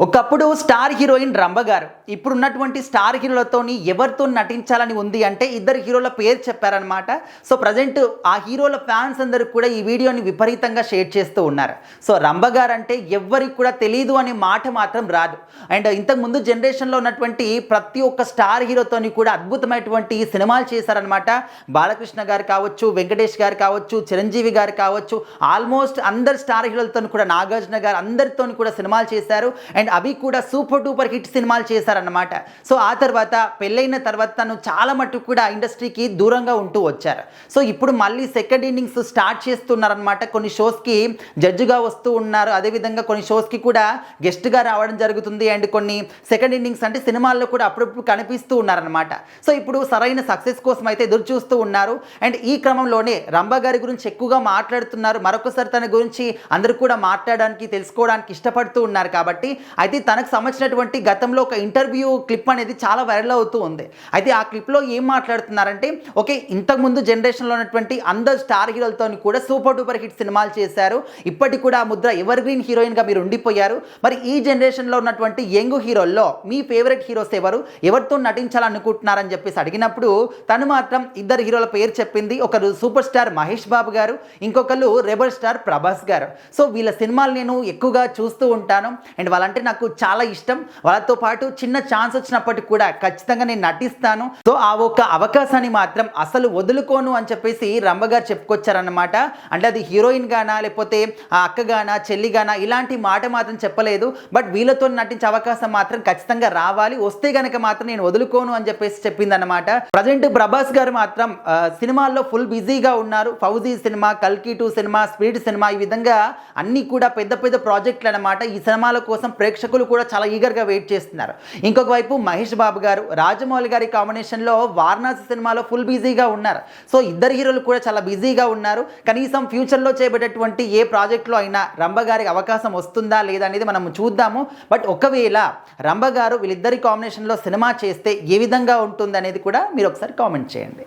ఒకప్పుడు star heroine Rambha గారు ఇప్పుడున్నటువంటి స్టార్ హీరోలతోని ఎవరితో నటించాలని ఉంది అంటే ఇద్దరు హీరోల పేరు చెప్పారనమాట. సో ప్రజెంట్ ఆ హీరోల ఫ్యాన్స్ అందరూ కూడా ఈ వీడియోని విపరీతంగా షేర్ చేస్తూ ఉన్నారు. సో రంభ గారు అంటే ఎవ్వరికి కూడా తెలియదు అనే మాట మాత్రం రాదు. అండ్ ఇంతకుముందు జనరేషన్లో ఉన్నటువంటి ప్రతి ఒక్క స్టార్ హీరోతోని కూడా అద్భుతమైనటువంటి సినిమాలు చేశారనమాట. బాలకృష్ణ గారు కావచ్చు, వెంకటేష్ గారు కావచ్చు, చిరంజీవి గారు కావచ్చు, ఆల్మోస్ట్ అందరు స్టార్ హీరోలతో కూడా, నాగార్జున గారు అందరితో కూడా సినిమాలు చేశారు. అండ్ అవి కూడా సూపర్ డూపర్ హిట్ సినిమాలు చేశారన్నమాట. సో ఆ తర్వాత పెళ్ళైన తర్వాత తను చాలా మటుకు కూడా ఇండస్ట్రీకి దూరంగా ఉంటూ వచ్చారు. సో ఇప్పుడు మళ్ళీ సెకండ్ ఇన్నింగ్స్ స్టార్ట్ చేస్తున్నారనమాట. కొన్ని షోస్కి జడ్జిగా వస్తూ ఉన్నారు, అదేవిధంగా కొన్ని షోస్కి కూడా గెస్ట్గా రావడం జరుగుతుంది. అండ్ కొన్ని సెకండ్ ఇన్నింగ్స్ అంటే సినిమాల్లో కూడా అప్పుడప్పుడు కనిపిస్తూ ఉన్నారనమాట. సో ఇప్పుడు సరైన సక్సెస్ కోసం అయితే ఎదురు చూస్తూ ఉన్నారు. అండ్ ఈ క్రమంలోనే రంభ గారి గురించి ఎక్కువగా మాట్లాడుతున్నారు. మరొకసారి తన గురించి అందరూ కూడా మాట్లాడడానికి, తెలుసుకోవడానికి ఇష్టపడుతూ ఉన్నారు. కాబట్టి అయితే తనకు సంబంధించినటువంటి గతంలో ఒక ఇంటర్వ్యూ క్లిప్ అనేది చాలా వైరల్ అవుతూ ఉంది. అయితే ఆ క్లిప్లో ఏం మాట్లాడుతున్నారంటే, ఓకే, ఇంతకుముందు జనరేషన్లో ఉన్నటువంటి అందరు స్టార్ హీరోలతో కూడా సూపర్ డూపర్ హిట్ సినిమాలు చేశారు. ఇప్పటికి కూడా ఆ ముద్ర ఎవర్ గ్రీన్ హీరోయిన్గా మీరు ఉండిపోయారు. మరి ఈ జనరేషన్లో ఉన్నటువంటి యంగ్ హీరోల్లో మీ ఫేవరెట్ హీరోస్ ఎవరు, ఎవరితో నటించాలనుకుంటున్నారని చెప్పేసి అడిగినప్పుడు తను మాత్రం ఇద్దరు హీరోల పేరు చెప్పింది. ఒకరు సూపర్ స్టార్ మహేష్ బాబు గారు, ఇంకొకరు రెబల్ స్టార్ ప్రభాస్ గారు. సో వీళ్ళ సినిమాలు నేను ఎక్కువగా చూస్తూ ఉంటాను. అండ్ వాళ్ళంటే నాకు చాలా ఇష్టం. వాళ్ళతో పాటు చిన్న ఛాన్స్ వచ్చినప్పటికీ కూడా ఖచ్చితంగా నేను నటిస్తాను. సో ఆ ఒక్క అవకాశాన్ని మాత్రం అసలు వదులుకోను అని చెప్పేసి రంభ గారు చెప్పుకొచ్చారన్నమాట. అంటే అది హీరోయిన్ గానా, లేకపోతే ఆ అక్కగానా, చెల్లిగానా, ఇలాంటి మాట మాత్రం చెప్పలేదు. బట్ వీళ్ళతో నటించే అవకాశం మాత్రం ఖచ్చితంగా రావాలి, వస్తే గనక మాత్రం నేను వదులుకోను అని చెప్పేసి చెప్పిందన్నమాట. ప్రజెంట్ ప్రభాస్ గారు మాత్రం సినిమాల్లో ఫుల్ బిజీగా ఉన్నారు. ఫౌజీ సినిమా, కల్కి 2 సినిమా, స్పీడ్ సినిమా, ఈ విధంగా అన్ని కూడా పెద్ద పెద్ద ప్రాజెక్టులు అన్నమాట. ఈ సినిమాల కోసం ప్రేక్షకులు కూడా చాలా ఈగర్గా వెయిట్ చేస్తున్నారు. ఇంకొక వైపు మహేష్ బాబు గారు, రాజమౌళి గారి కాంబినేషన్లో వారణాసి సినిమాలో ఫుల్ బిజీగా ఉన్నారు. సో ఇద్దరు హీరోలు కూడా చాలా బిజీగా ఉన్నారు. కనీసం ఫ్యూచర్లో చేపట్టేటువంటి ఏ ప్రాజెక్టులో అయినా రంభ గారికి అవకాశం వస్తుందా లేదా అనేది మనం చూద్దాము. బట్ ఒకవేళ రంభ గారు వీళ్ళిద్దరి కాంబినేషన్లో సినిమా చేస్తే ఏ విధంగా ఉంటుంది అనేది కూడా మీరు ఒకసారి కామెంట్ చేయండి.